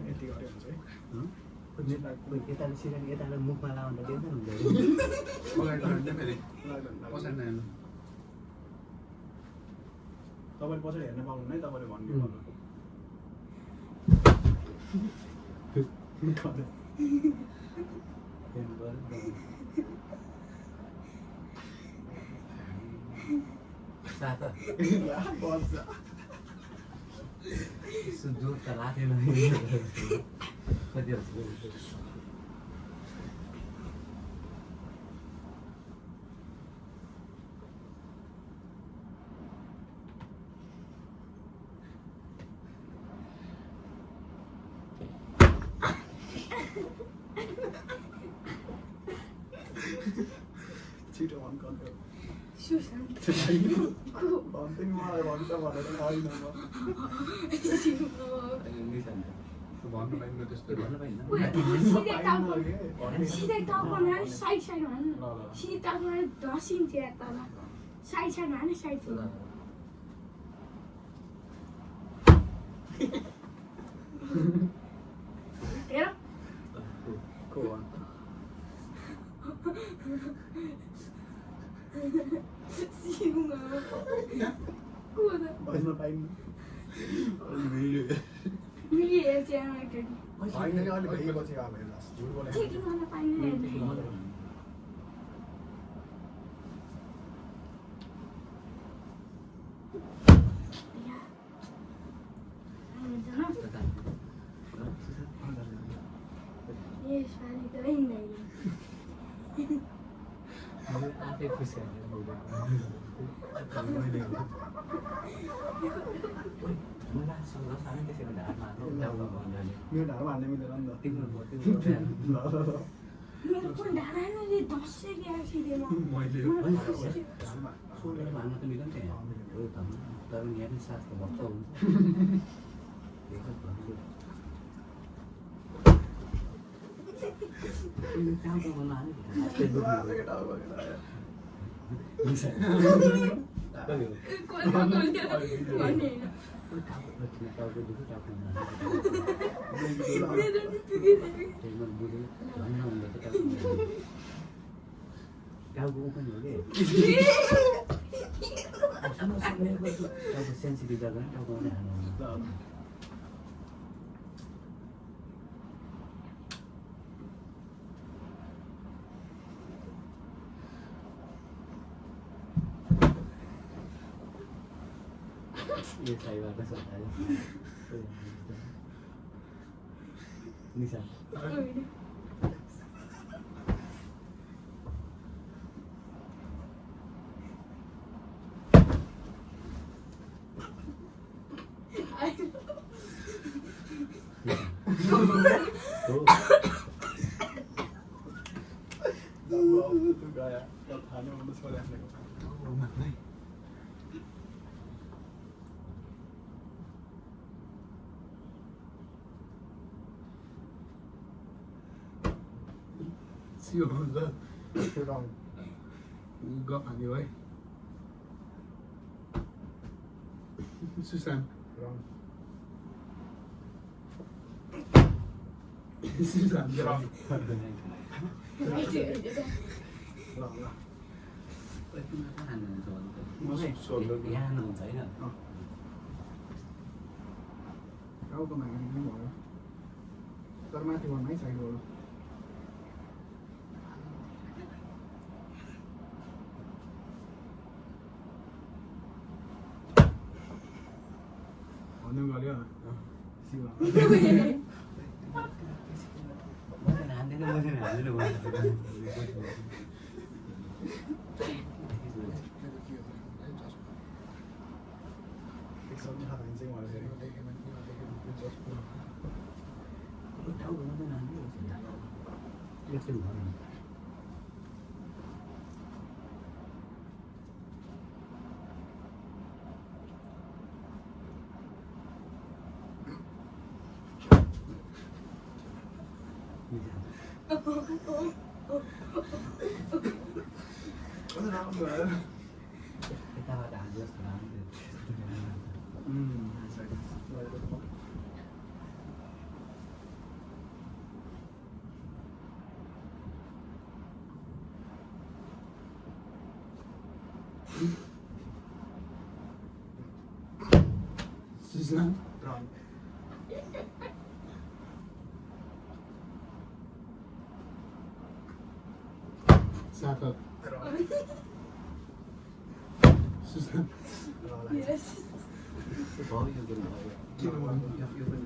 यति गरे हुन्छ है यताले सिरेन यताले मुखमा लाउँदा देख्दैन हुँदैन तपाईँले पछाडि हेर्न पाउनु है तपाईँले भन्नु जोड त लाथेन कति छिटो भन् कन्ट्रोल सुशान्त भन्थ्यो नि मलाई भन्छ भनेर आइन भन्नु पाइन्न त्यस्तो भन्नु पाइन्न सिधै टाउको बनाएर साइड साइड हाल्नु सिधै टाउको बनाएर ढसिन्छ या तल साइड साइड हाल्नु साइड हेर को सिउँगा को त भन्न पाइन्न मिली हेर्छ एकचोटि होइन नि अलि भएपछि अब हेर्नुहोस् झुट बोले चेकिङ गर्न पाइँदैन यसपालि त हिँड्दैन आफै खुसी मेरो ढाडमा हाल्ने मिलेर नि त मेरो पनि ढाडाले धस्से क्या सिधैमा भान्नु त मिल्दैन त्यहाँ तर यहाँ पनि साथको भक्त हुन्छ टाउको ओपन हो कि टाउको सेन्सिटिभ जग्गा टाउको पनि हाल्नु ये साइबार का सोता है निशा तो गया तब खाने में बस हो जाने को नहीं सियो हुन्छ रङ गफ हान्यो है सुशान्त रङ सुशान्त रङ यहाँ होइन टाउको माग्ने पनि भयो तर माथि भन्नै साइडबाट भन्नु गऱ्यो सबले खान्छ मलाई फेरि यताबाट हाल्नु जस्तो लाग्यो Susan. Wrong. Saka. Wrong. Susan. Wrong. Yes. Bawa yung gano'n. Kinuha. Yung gano'n.